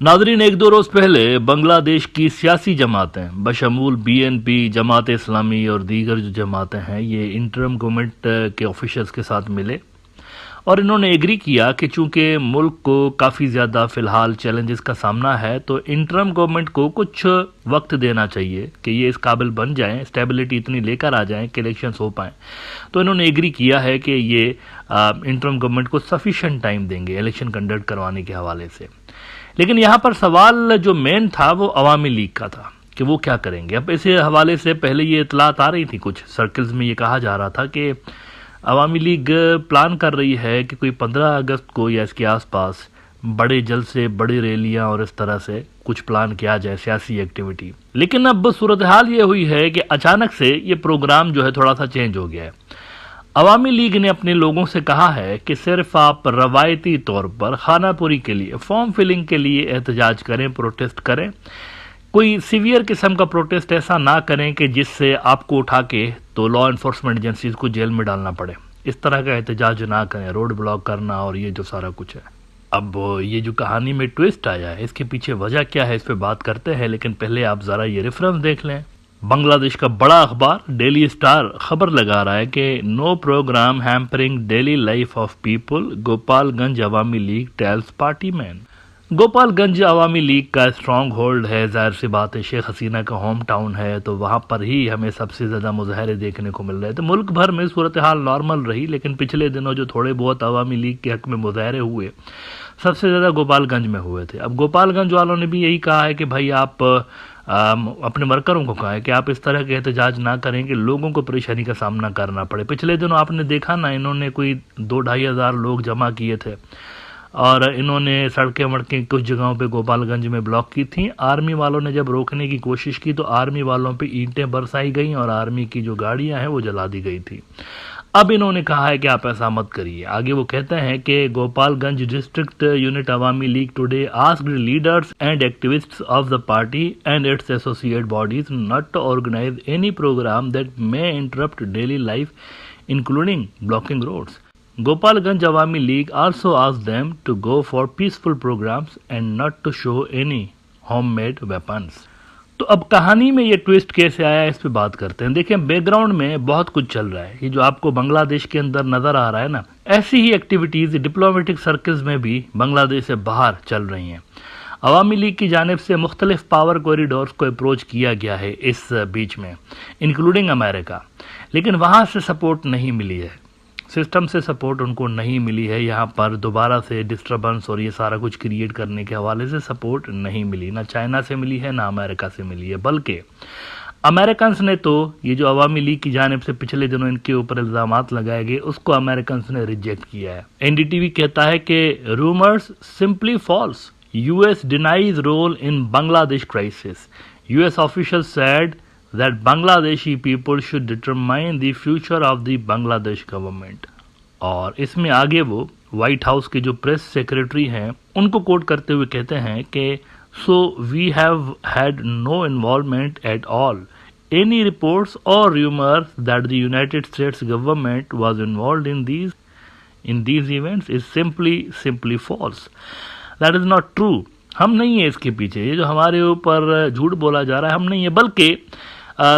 ناظرین، ایک دو روز پہلے بنگلہ دیش کی سیاسی جماعتیں بشمول BNP، جماعت اسلامی اور دیگر جو جماعتیں ہیں، یہ انٹرم گورنمنٹ کے آفیشلز کے ساتھ ملے اور انہوں نے ایگری کیا کہ چونکہ ملک کو کافی زیادہ فی الحال چیلنجز کا سامنا ہے تو انٹرم گورنمنٹ کو کچھ وقت دینا چاہیے کہ یہ اس قابل بن جائیں، اسٹیبلٹی اتنی لے کر آ جائیں کہ الیکشنز ہو پائیں۔ تو انہوں نے ایگری کیا ہے کہ یہ انٹرم گورنمنٹ کو سفیشینٹ ٹائم دیں گے الیکشن کنڈکٹ کروانے کے حوالے سے۔ لیکن یہاں پر سوال جو مین تھا وہ عوامی لیگ کا تھا کہ وہ کیا کریں گے۔ اب اس حوالے سے پہلے یہ اطلاعات آ رہی تھی، کچھ سرکلز میں یہ کہا جا رہا تھا کہ عوامی لیگ پلان کر رہی ہے کہ کوئی 15 اگست کو یا اس کے آس پاس بڑے جلسے، بڑی ریلیاں اور اس طرح سے کچھ پلان کیا جائے، سیاسی ایکٹیویٹی۔ لیکن اب صورتحال یہ ہوئی ہے کہ اچانک سے یہ پروگرام جو ہے تھوڑا سا چینج ہو گیا ہے۔ عوامی لیگ نے اپنے لوگوں سے کہا ہے کہ صرف آپ روایتی طور پر خانہ پوری کے لیے، فارم فلنگ کے لیے احتجاج کریں، پروٹیسٹ کریں، کوئی سیویئر قسم کا پروٹیسٹ ایسا نہ کریں کہ جس سے آپ کو اٹھا کے تو لا انفورسمنٹ ایجنسیز کو جیل میں ڈالنا پڑے۔ اس طرح کا احتجاج نہ کریں، روڈ بلاک کرنا اور یہ جو سارا کچھ ہے۔ اب یہ جو کہانی میں ٹویسٹ آیا ہے، اس کے پیچھے وجہ کیا ہے، اس پہ بات کرتے ہیں، لیکن پہلے آپ ذرا یہ ریفرنس دیکھ لیں۔ بنگلہ دیش کا بڑا اخبار ڈیلی اسٹار خبر لگا رہا ہے کہ no program hampering daily life of people, Gopalganj Awami League tells party men. Gopalganj Awami League کا اسٹرانگ ہولڈ ہے، ظاہر سی بات ہے، شیخ حسینہ کا ہوم ٹاؤن ہے، تو وہاں پر ہی ہمیں سب سے زیادہ مظاہرے دیکھنے کو مل رہے تھے۔ ملک بھر میں صورتحال نارمل رہی، لیکن پچھلے دنوں جو تھوڑے بہت عوامی لیگ کے حق میں مظاہرے ہوئے، سب سے زیادہ گوپال گنج میں ہوئے تھے۔ اب گوپال گنج والوں نے بھی یہی کہا ہے کہ بھائی آپ اپنے ورکروں کو کہا ہے کہ آپ اس طرح کے احتجاج نہ کریں کہ لوگوں کو پریشانی کا سامنا کرنا پڑے۔ پچھلے دنوں آپ نے دیکھا نا، انہوں نے کوئی 2-2.5 ہزار لوگ جمع کیے تھے اور انہوں نے سڑکیں وڑکیں کچھ جگہوں پہ گوپال گنج میں بلاک کی تھیں۔ آرمی والوں نے جب روکنے کی کوشش کی تو آرمی والوں پہ اینٹیں برسائی گئیں اور آرمی کی جو گاڑیاں ہیں وہ جلا دی گئی تھی۔ اب انہوں نے کہا ہے کہ آپ ایسا مت کریے۔ آگے وہ کہتے ہیں کہ Gopalganj district unit Awami League today asked leaders and activists of the party and its associate bodies not to organize any program that may interrupt daily life including blocking roads. Gopal Ganj Awami League also asked them to go for peaceful programs and not to show any homemade weapons. تو اب کہانی میں یہ twist کیسے آیا، اس پہ بات کرتے ہیں۔ دیکھیں، بیک گراؤنڈ میں بہت کچھ چل رہا ہے، یہ جو آپ کو بنگلہ دیش کے اندر نظر آ رہا ہے نا، ایسی ہی ایکٹیویٹیز ڈپلومیٹک سرکلز میں بھی بنگلہ دیش سے باہر چل رہی ہیں۔ عوامی لیگ کی جانب سے مختلف پاور کوریڈورز کو اپروچ کیا گیا ہے اس بیچ میں، انکلوڈنگ امریکہ، لیکن وہاں سے سپورٹ نہیں ملی ہے، سسٹم سے سپورٹ ان کو نہیں ملی ہے۔ یہاں پر دوبارہ سے ڈسٹربنس اور یہ سارا کچھ کریٹ کرنے کے حوالے سے سپورٹ نہیں ملی، نہ چائنا سے ملی ہے نہ امریکہ سے ملی ہے، بلکہ امریکنز نے تو یہ جو عوامی لیگ کی جانب سے پچھلے دنوں ان کے اوپر الزامات لگائے گئے اس کو امریکنز نے ریجیکٹ کیا ہے۔ NDTV کہتا ہے کہ rumours simply false, US denies role in Bangladesh crisis. US officials said that Bangladeshi people should determine the future of the Bangladesh government. اور اس میں آگے وہ وائٹ ہاؤس کے جو پریس سیکریٹری ہیں ان کو کوٹ کرتے ہوئے کہتے ہیں کہ so we have had no involvement at all. Any reports or rumors that the United States government was involved in these events is simply false. That is not true. ہم نہیں ہیں اس کے پیچھے، یہ جو ہمارے اوپر جھوٹ بولا جا رہا ہے ہم نہیں ہیں، بلکہ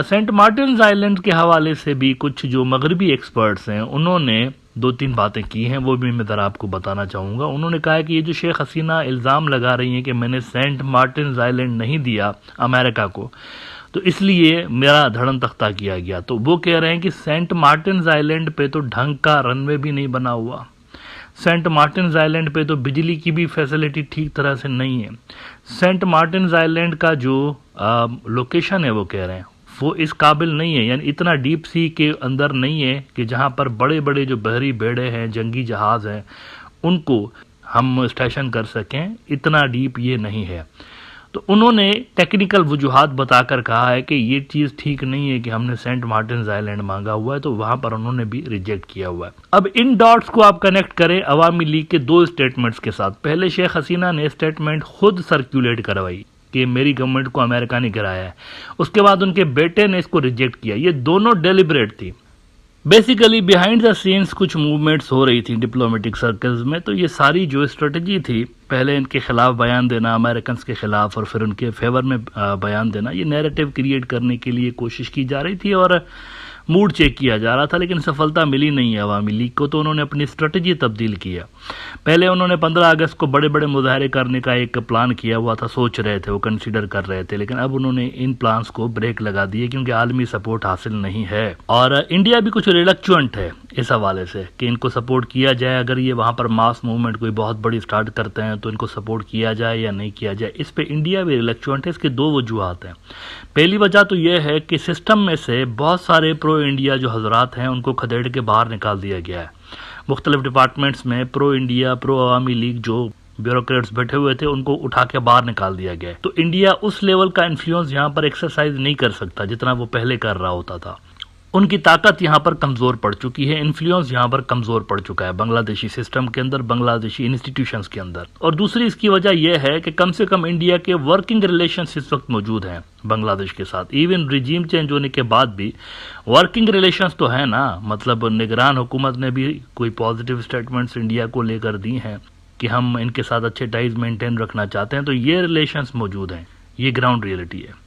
سینٹ مارٹنز آئلینڈ کے حوالے سے بھی کچھ جو مغربی ایکسپرٹس ہیں انہوں نے 2-3 باتیں کی ہیں، وہ بھی میں ذرا آپ کو بتانا چاہوں گا۔ انہوں نے کہا ہے کہ یہ جو شیخ حسینہ الزام لگا رہی ہیں کہ میں نے سینٹ مارٹنز آئلینڈ نہیں دیا امریکہ کو تو اس لیے میرا دھڑن تختہ کیا گیا، تو وہ کہہ رہے ہیں کہ سینٹ مارٹنز آئلینڈ پہ تو ڈھنگ کا رن وے بھی نہیں بنا ہوا، سینٹ مارٹنز آئلینڈ پہ تو بجلی کی بھی فیسلٹی ٹھیک طرح سے نہیں ہے، سینٹ مارٹنز آئلینڈ کا جو لوکیشن ہے وہ کہہ رہے ہیں وہ اس قابل نہیں ہے، یعنی اتنا ڈیپ سی کے اندر نہیں ہے کہ جہاں پر بڑے بڑے جو بحری بیڑے ہیں، جنگی جہاز ہیں، ان کو ہم اسٹیشن کر سکیں، اتنا ڈیپ یہ نہیں ہے۔ تو انہوں نے ٹیکنیکل وجوہات بتا کر کہا ہے کہ یہ چیز ٹھیک نہیں ہے کہ ہم نے سینٹ مارٹنز آئلینڈ مانگا ہوا ہے، تو وہاں پر انہوں نے بھی ریجیکٹ کیا ہوا ہے۔ اب ان ڈاٹس کو آپ کنیکٹ کریں عوامی لیگ کے 2 اسٹیٹمنٹس کے ساتھ۔ پہلے شیخ حسینہ نے اسٹیٹمنٹ خود سرکولیٹ کروائی کہ میری گورنمنٹ کو امریکہ نے گرایا ہے، اس کے بعد ان کے بیٹے نے اس کو ریجیکٹ کیا، یہ دونوں ڈیلیبریٹ تھی۔ بیسیکلی بیہائنڈ دا سینس کچھ موومنٹس ہو رہی تھیں ڈپلومیٹک سرکلز میں، تو یہ ساری جو اسٹریٹجی تھی، پہلے ان کے خلاف بیان دینا امریکنز کے خلاف اور پھر ان کے فیور میں بیان دینا، یہ نیریٹو کریٹ کرنے کے لیے کوشش کی جا رہی تھی اور موڈ چیک کیا جا رہا تھا، لیکن سفلتا ملی نہیں ہے عوامی لیگ کو، تو انہوں نے اپنی اسٹریٹجی تبدیل کیا۔ پہلے انہوں نے 15 اگست کو بڑے بڑے مظاہرے کرنے کا ایک پلان کیا ہوا تھا، سوچ رہے تھے، وہ کنسیڈر کر رہے تھے، لیکن اب انہوں نے ان پلانز کو بریک لگا دیے کیونکہ عالمی سپورٹ حاصل نہیں ہے، اور انڈیا بھی کچھ ریلکچوئنٹ ہے اس حوالے سے کہ ان کو سپورٹ کیا جائے، اگر یہ وہاں پر ماس موومنٹ کوئی بہت بڑی سٹارٹ کرتے ہیں تو ان کو سپورٹ کیا جائے یا نہیں کیا جائے۔ اس پہ انڈیا بھی ریلکچوئنٹ ہے۔ اس کے دو وجوہات ہیں۔ پہلی وجہ تو یہ ہے کہ سسٹم میں سے بہت سارے پرو انڈیا جو حضرات ہیں ان کو کھدیڑ کے باہر نکال دیا گیا ہے۔ مختلف ڈپارٹمنٹس میں پرو انڈیا، پرو عوامی لیگ جو بیوروکریٹس بیٹھے ہوئے تھے ان کو اٹھا کے باہر نکال دیا گیا ہے، تو انڈیا اس لیول کا انفلوئنس یہاں پر ایکسرسائز نہیں کر سکتا جتنا وہ پہلے کر رہا ہوتا تھا۔ ان کی طاقت یہاں پر کمزور پڑ چکی ہے، انفلوئنس یہاں پر کمزور پڑ چکا ہے بنگلہ دیشی سسٹم کے اندر، بنگلہ دیشی انسٹیٹیوشنز کے اندر۔ اور دوسری اس کی وجہ یہ ہے کہ کم سے کم انڈیا کے ورکنگ ریلیشنز اس وقت موجود ہیں بنگلہ دیش کے ساتھ، ایون ریجیم چینج ہونے کے بعد بھی ورکنگ ریلیشنز تو ہیں نا، مطلب نگران حکومت نے بھی کوئی پازیٹیو سٹیٹمنٹس انڈیا کو لے کر دی ہیں کہ ہم ان کے ساتھ اچھے ٹائز مینٹین رکھنا چاہتے ہیں، تو یہ ریلیشنز موجود ہیں، یہ گراؤنڈ ریئلٹی ہے۔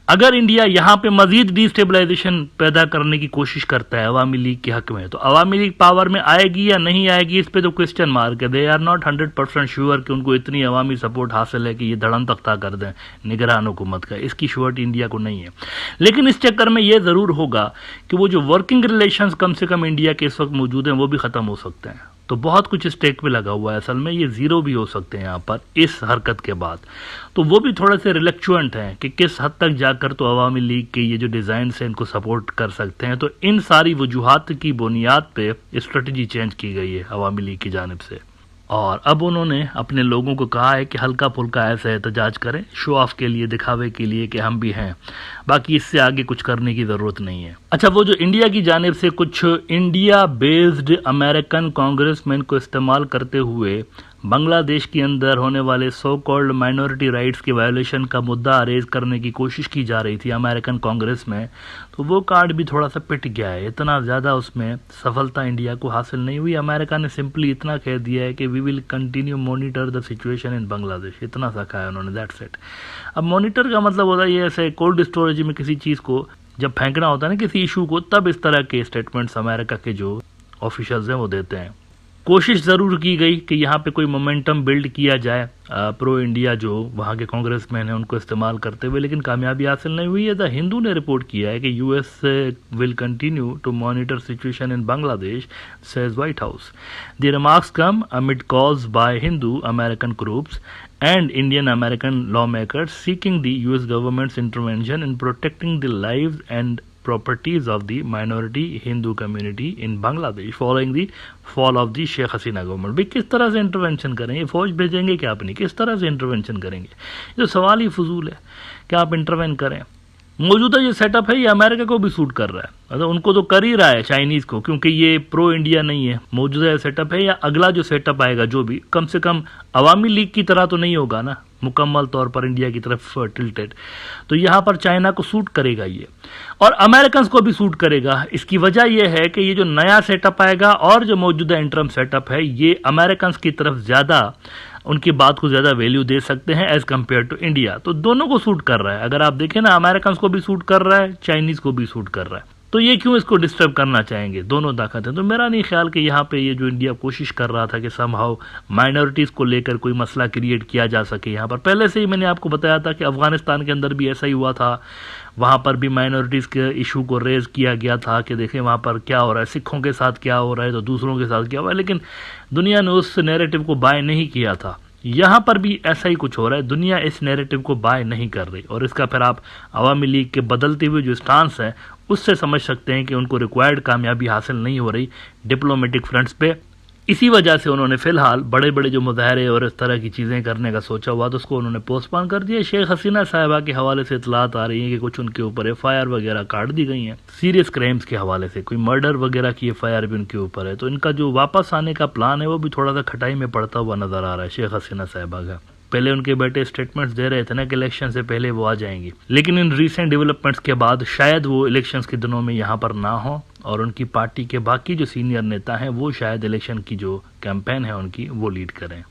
اگر انڈیا یہاں پہ مزید ڈی اسٹیبلائزیشن پیدا کرنے کی کوشش کرتا ہے عوامی لیگ کے حق میں، تو عوامی لیگ پاور میں آئے گی یا نہیں آئے گی، اس پہ تو کوسچن مارک ہے۔ دے آر ناٹ 100% شیور کہ ان کو اتنی عوامی سپورٹ حاصل ہے کہ یہ دھڑم تختہ کر دیں نگران حکومت کا، اس کی شیورٹی انڈیا کو نہیں ہے۔ لیکن اس چکر میں یہ ضرور ہوگا کہ وہ جو ورکنگ ریلیشنز کم سے کم انڈیا کے اس وقت موجود ہیں وہ بھی ختم ہو سکتے ہیں، تو بہت کچھ اسٹیک پہ لگا ہوا ہے، اصل میں یہ زیرو بھی ہو سکتے ہیں یہاں پر اس حرکت کے بعد، تو وہ بھی تھوڑے سے ریلیکچوئنٹ ہیں کہ کس حد تک جا کر تو عوامی لیگ کے یہ جو ڈیزائنس ہیں ان کو سپورٹ کر سکتے ہیں۔ تو ان ساری وجوہات کی بنیاد پہ اسٹریٹجی چینج کی گئی ہے عوامی لیگ کی جانب سے، اور اب انہوں نے اپنے لوگوں کو کہا ہے کہ ہلکا پھلکا ایسا احتجاج کریں، شو آف کے لیے، دکھاوے کے لیے کہ ہم بھی ہیں، باقی اس سے آگے کچھ کرنے کی ضرورت نہیں ہے۔ اچھا، وہ جو انڈیا کی جانب سے کچھ انڈیا بیسڈ امریکن کانگریس مین کو استعمال کرتے ہوئے بنگلہ دیش کے اندر ہونے والے سو کالڈ مائنورٹی رائٹس کی وائلیشن کا مدعا ریز کرنے کی کوشش کی جا رہی تھی امریکن کانگریس میں، تو وہ کارڈ بھی تھوڑا سا پٹ گیا ہے، اتنا زیادہ اس میں سفلتا انڈیا کو حاصل نہیں ہوئی۔ امریکہ نے سمپلی اتنا کہہ دیا ہے کہ we will continue monitor the situation in Bangladesh, اتنا سا کہا ہے انہوں نے، دیٹس اٹ۔ اب مانیٹر کا مطلب ہوتا ہے یہ ایسے کولڈ اسٹوریج میں کسی چیز کو جب پھینکنا ہوتا ہے نا کسی ایشو کو، تب اس طرح کے اسٹیٹمنٹس امریکہ کے جو آفیشلز ہیں وہ دیتے ہیں۔ کوشش ضرور کی گئی کہ یہاں پہ کوئی مومنٹم بلڈ کیا جائے پرو انڈیا جو وہاں کے کانگریس مین ہیں ان کو استعمال کرتے ہوئے، لیکن کامیابی حاصل نہیں ہوئی ہے۔ دا ہندو نے رپورٹ کیا ہے کہ U S will continue to monitor situation in Bangladesh, says White House. The remarks come amid calls by Hindu American groups and Indian American lawmakers seeking the US government's intervention in protecting the lives and properties of the minority Hindu community in Bangladesh following the fall of the Sheikh Hasina government۔ بھی کس طرح سے intervention کریں گے؟ فوج بھیجیں گے کہ آپ نہیں؟ کس طرح سے انٹروینشن کریں گے؟ یہ تو سوال ہی فضول ہے کہ آپ انٹروین کریں۔ موجودہ جو سیٹ اپ ہے یہ امریکہ کو بھی سوٹ کر رہا ہے، مطلب ان کو تو کر ہی رہا ہے چائنیز کو، کیونکہ یہ پرو انڈیا نہیں ہے۔ موجودہ سیٹ اپ ہے یا اگلا جو سیٹ اپ آئے گا جو بھی، کم سے کم عوامی لیگ کی طرح تو نہیں ہوگا نا، مکمل طور پر انڈیا کی طرف ٹلٹڈ، تو یہاں پر چائنا کو سوٹ کرے گا یہ، اور امریکنز کو بھی سوٹ کرے گا۔ اس کی وجہ یہ ہے کہ یہ جو نیا سیٹ اپ آئے گا اور جو موجودہ انٹرم سیٹ اپ ہے، یہ امریکنز کی طرف زیادہ، ان کی بات کو زیادہ ویلیو دے سکتے ہیں ایز کمپیئر ٹو انڈیا، تو دونوں کو سوٹ کر رہا ہے۔ اگر آپ دیکھیں نا، امریکنز کو بھی سوٹ کر رہا ہے، چائنیز کو بھی سوٹ کر رہا ہے، تو یہ کیوں اس کو ڈسٹرب کرنا چاہیں گے؟ دونوں طاقتیں۔ تو میرا نہیں خیال کہ یہاں پہ یہ جو انڈیا کوشش کر رہا تھا کہ سم ہاؤ مائنورٹیز کو لے کر کوئی مسئلہ کریٹ کیا جا سکے یہاں پر، پہلے سے ہی میں نے آپ کو بتایا تھا کہ افغانستان کے اندر بھی ایسا ہی ہوا تھا، وہاں پر بھی مائنورٹیز کے ایشو کو ریز کیا گیا تھا کہ دیکھیں وہاں پر کیا ہو رہا ہے، سکھوں کے ساتھ کیا ہو رہا ہے تو دوسروں کے ساتھ کیا ہو رہا ہے، لیکن دنیا نے اس نیریٹو کو بائی نہیں کیا تھا۔ یہاں پر بھی ایسا ہی کچھ ہو رہا ہے، دنیا اس نیریٹو کو بائی نہیں کر رہی، اور اس کا پھر آپ عوامی لیگ کے بدلتے ہوئے جو سٹانس ہے اس سے سمجھ سکتے ہیں کہ ان کو ریکوائرڈ کامیابی حاصل نہیں ہو رہی ڈپلومیٹک فرنٹس پہ۔ اسی وجہ سے انہوں نے فی الحال بڑے بڑے جو مظاہرے اور اس طرح کی چیزیں کرنے کا سوچا ہوا تو اس کو انہوں نے پوسٹ پون کر دیا۔ شیخ حسینہ صاحبہ کے حوالے سے اطلاعات آ رہی ہیں کہ کچھ ان کے اوپر ایف آئی آر وغیرہ کاٹ دی گئی ہیں سیریس کرائمز کے حوالے سے، کوئی مرڈر وغیرہ کی ایف آئی آر بھی ان کے اوپر ہے، تو ان کا جو واپس آنے کا پلان ہے وہ بھی تھوڑا سا کھٹائی میں پڑتا ہوا نظر آ رہا ہے شیخ حسینہ صاحبہ کا۔ پہلے ان کے بیٹے اسٹیٹمنٹس دے رہے تھے نا کہ الیکشن سے پہلے وہ آ جائیں گی، لیکن ان ریسنٹ ڈیولپمنٹس کے بعد شاید وہ الیکشنز کے دنوں میں یہاں پر نہ ہوں، اور ان کی پارٹی کے باقی جو سینئر نیتا ہیں وہ شاید الیکشن کی جو کیمپین ہے ان کی وہ لیڈ کریں.